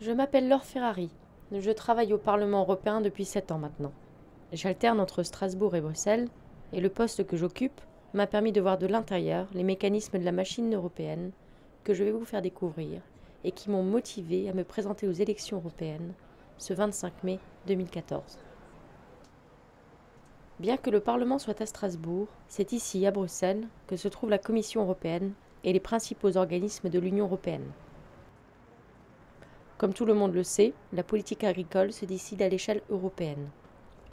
Je m'appelle Laure Ferrari. Je travaille au Parlement européen depuis 7 ans maintenant. J'alterne entre Strasbourg et Bruxelles, et le poste que j'occupe m'a permis de voir de l'intérieur les mécanismes de la machine européenne que je vais vous faire découvrir et qui m'ont motivé à me présenter aux élections européennes ce 25 mai 2014. Bien que le Parlement soit à Strasbourg, c'est ici, à Bruxelles, que se trouve la Commission européenne et les principaux organismes de l'Union européenne. Comme tout le monde le sait, la politique agricole se décide à l'échelle européenne,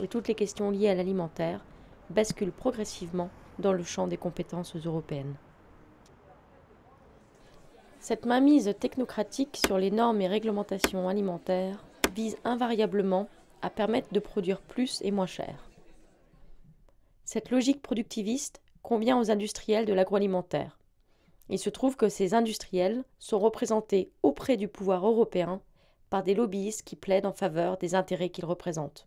et toutes les questions liées à l'alimentaire basculent progressivement dans le champ des compétences européennes. Cette mainmise technocratique sur les normes et réglementations alimentaires vise invariablement à permettre de produire plus et moins cher. Cette logique productiviste convient aux industriels de l'agroalimentaire. Il se trouve que ces industriels sont représentés auprès du pouvoir européen par des lobbyistes qui plaident en faveur des intérêts qu'ils représentent.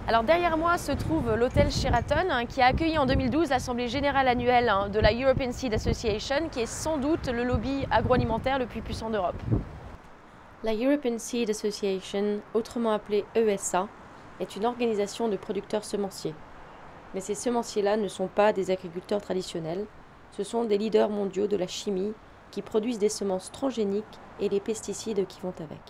Alors derrière moi se trouve l'hôtel Sheraton qui a accueilli en 2012 l'Assemblée générale annuelle de la European Seed Association, qui est sans doute le lobby agroalimentaire le plus puissant d'Europe. La European Seed Association, autrement appelée ESA, est une organisation de producteurs semenciers. Mais ces semenciers-là ne sont pas des agriculteurs traditionnels, ce sont des leaders mondiaux de la chimie qui produisent des semences transgéniques et les pesticides qui vont avec.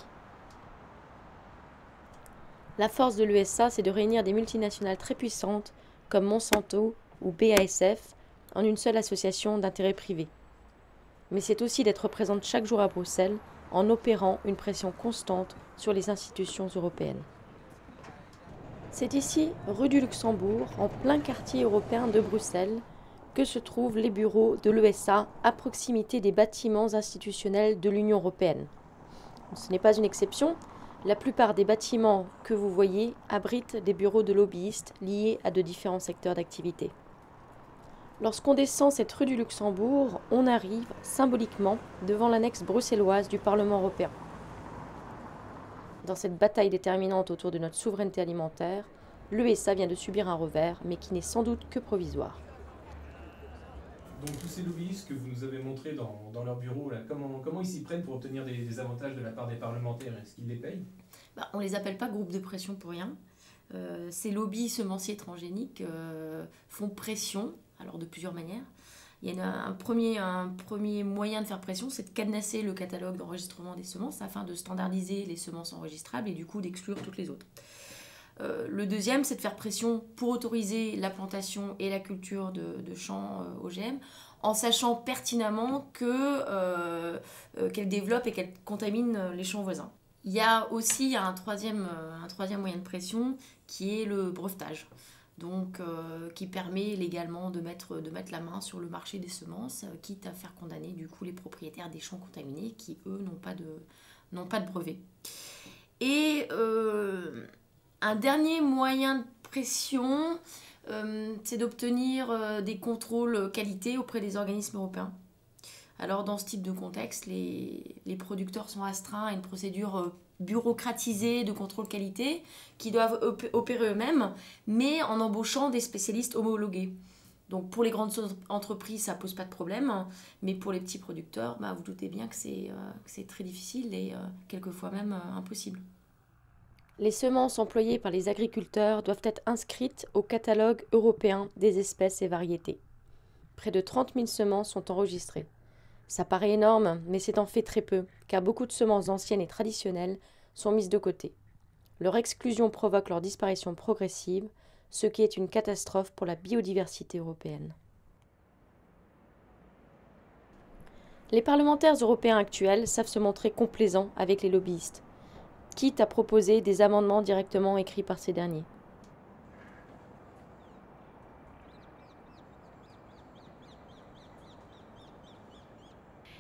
La force de l'ESA, c'est de réunir des multinationales très puissantes comme Monsanto ou BASF en une seule association d'intérêt privé. Mais c'est aussi d'être présente chaque jour à Bruxelles en opérant une pression constante sur les institutions européennes. C'est ici, rue du Luxembourg, en plein quartier européen de Bruxelles, que se trouvent les bureaux de l'ESA à proximité des bâtiments institutionnels de l'Union européenne. Ce n'est pas une exception. La plupart des bâtiments que vous voyez abritent des bureaux de lobbyistes liés à de différents secteurs d'activité. Lorsqu'on descend cette rue du Luxembourg, on arrive symboliquement devant l'annexe bruxelloise du Parlement européen. Dans cette bataille déterminante autour de notre souveraineté alimentaire, l'ESA vient de subir un revers, mais qui n'est sans doute que provisoire. Donc tous ces lobbyistes que vous nous avez montrés dans leur bureau, là, comment ils s'y prennent pour obtenir des avantages de la part des parlementaires? Est-ce qu'ils les payent? On ne les appelle pas groupe de pression pour rien. Ces lobbies semenciers transgéniques font pression, alors de plusieurs manières. Il y a un premier moyen de faire pression, c'est de cadenasser le catalogue d'enregistrement des semences afin de standardiser les semences enregistrables et du coup d'exclure toutes les autres. Le deuxième, c'est de faire pression pour autoriser la plantation et la culture de champs OGM, en sachant pertinemment qu'elle développe et qu'elle contamine les champs voisins. Il y a aussi un troisième moyen de pression qui est le brevetage, donc qui permet légalement de mettre la main sur le marché des semences, quitte à faire condamner du coup les propriétaires des champs contaminés qui, eux, n'ont pas de brevet. Et un dernier moyen de pression, c'est d'obtenir des contrôles qualité auprès des organismes européens. Alors dans ce type de contexte, les producteurs sont astreints à une procédure bureaucratisée de contrôle qualité qui doivent opérer eux-mêmes, mais en embauchant des spécialistes homologués. Donc pour les grandes entreprises, ça ne pose pas de problème, mais pour les petits producteurs, vous doutez bien que c'est très difficile et quelquefois même impossible. Les semences employées par les agriculteurs doivent être inscrites au catalogue européen des espèces et variétés. Près de 30 000 semences sont enregistrées. Ça paraît énorme, mais c'est en fait très peu, car beaucoup de semences anciennes et traditionnelles sont mises de côté. Leur exclusion provoque leur disparition progressive, ce qui est une catastrophe pour la biodiversité européenne. Les parlementaires européens actuels savent se montrer complaisants avec les lobbyistes, quitte à proposer des amendements directement écrits par ces derniers.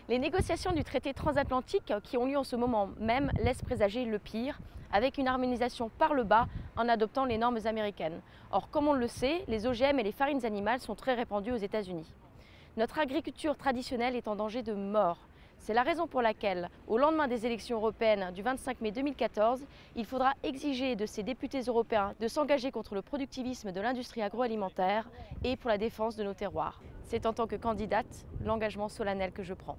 Les négociations du traité transatlantique qui ont lieu en ce moment même laissent présager le pire, avec une harmonisation par le bas en adoptant les normes américaines. Or, comme on le sait, les OGM et les farines animales sont très répandues aux États-Unis. Notre agriculture traditionnelle est en danger de mort. C'est la raison pour laquelle, au lendemain des élections européennes du 25 mai 2014, il faudra exiger de ces députés européens de s'engager contre le productivisme de l'industrie agroalimentaire et pour la défense de nos terroirs. C'est en tant que candidate l'engagement solennel que je prends.